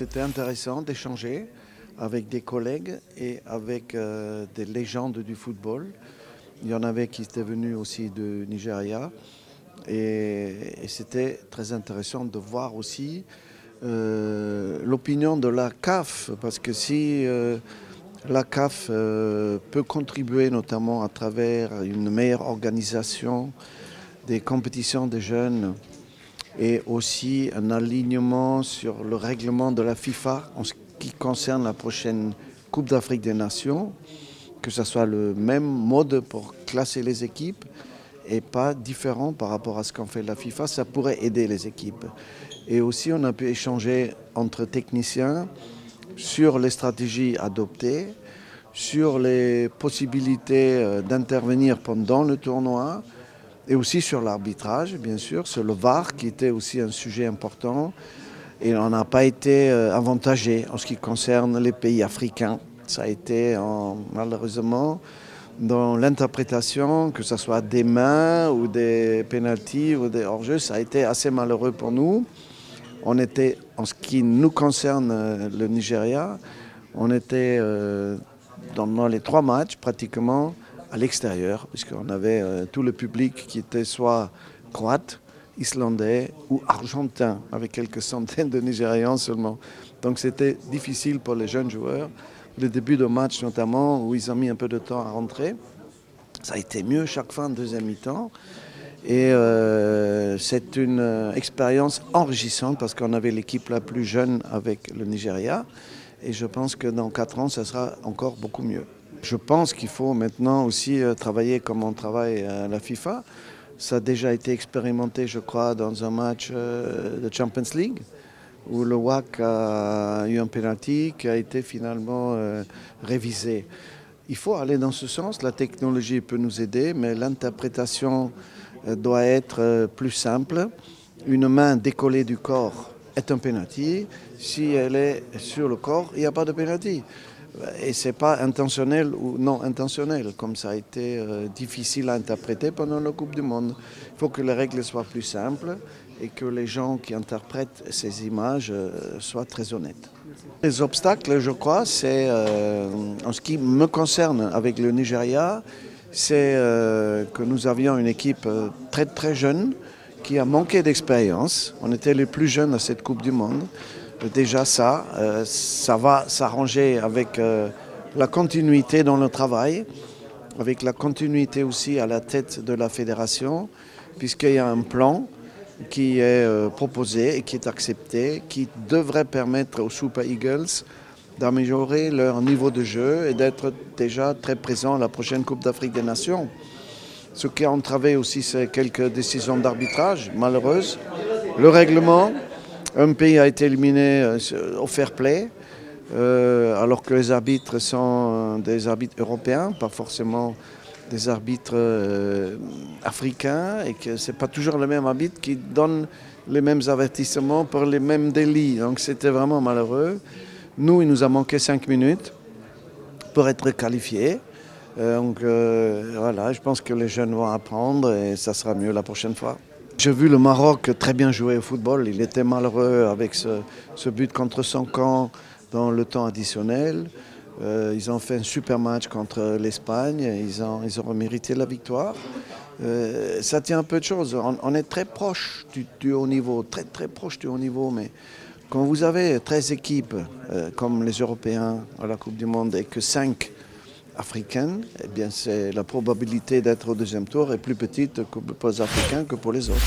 C'était intéressant d'échanger avec des collègues et avec des légendes du football. Il y en avait qui étaient venus aussi du Nigeria. Et c'était très intéressant de voir aussi l'opinion de la CAF, parce que si la CAF peut contribuer notamment à travers une meilleure organisation des compétitions des jeunes et aussi un alignement sur le règlement de la FIFA en ce qui concerne la prochaine Coupe d'Afrique des Nations, que ce soit le même mode pour classer les équipes et pas différent par rapport à ce qu'en fait la FIFA, ça pourrait aider les équipes. Et aussi on a pu échanger entre techniciens sur les stratégies adoptées, sur les possibilités d'intervenir pendant le tournoi, et aussi sur l'arbitrage, bien sûr, sur le VAR qui était aussi un sujet important. Et on n'a pas été avantagé en ce qui concerne les pays africains. Ça a été malheureusement dans l'interprétation, que ce soit des mains ou des pénaltys ou des hors-jeux, ça a été assez malheureux pour nous. On était, en ce qui nous concerne, le Nigeria, on était dans les 3 matchs pratiquement à l'extérieur, puisqu'on avait tout le public qui était soit croate, islandais ou argentin, avec quelques centaines de Nigérians seulement. Donc c'était difficile pour les jeunes joueurs. Le début de match notamment, où ils ont mis un peu de temps à rentrer, ça a été mieux chaque fin de deuxième mi-temps. Et c'est une expérience enrichissante parce qu'on avait l'équipe la plus jeune avec le Nigeria. Et je pense que dans 4 ans, ça sera encore beaucoup mieux. Je pense qu'il faut maintenant aussi travailler comme on travaille à la FIFA. Ça a déjà été expérimenté, je crois, dans un match de Champions League, où le WAC a eu un penalty qui a été finalement révisé. Il faut aller dans ce sens, la technologie peut nous aider, mais l'interprétation doit être plus simple. Une main décollée du corps est un penalty. Si elle est sur le corps, il n'y a pas de penalty. Et ce n'est pas intentionnel ou non intentionnel, comme ça a été difficile à interpréter pendant la Coupe du Monde. Il faut que les règles soient plus simples et que les gens qui interprètent ces images soient très honnêtes. Les obstacles, je crois, c'est, en ce qui me concerne avec le Nigeria, c'est que nous avions une équipe très très jeune qui a manqué d'expérience. On était les plus jeunes à cette Coupe du Monde. Déjà ça va s'arranger avec la continuité dans le travail, avec la continuité aussi à la tête de la fédération, puisqu'il y a un plan qui est proposé et qui est accepté, qui devrait permettre aux Super Eagles d'améliorer leur niveau de jeu et d'être déjà très présents à la prochaine Coupe d'Afrique des Nations. Ce qui a entravé aussi, c'est quelques décisions d'arbitrage malheureuses. Le règlement, un pays a été éliminé au fair play, alors que les arbitres sont des arbitres européens, pas forcément des arbitres africains, et que ce n'est pas toujours le même arbitre qui donne les mêmes avertissements pour les mêmes délits. Donc c'était vraiment malheureux. Nous, il nous a manqué 5 minutes pour être qualifiés. Donc voilà, je pense que les jeunes vont apprendre et ça sera mieux la prochaine fois. J'ai vu le Maroc très bien jouer au football. Il était malheureux avec ce but contre son camp dans le temps additionnel. Ils ont fait un super match contre l'Espagne. Ils ont mérité la victoire. Ça tient un peu de choses. On est très proche du haut niveau, très très proche du haut niveau. Mais quand vous avez 13 équipes comme les Européens à la Coupe du Monde et que 5 africaines, eh bien c'est la probabilité d'être au deuxième tour est plus petite pour les Africains que pour les autres.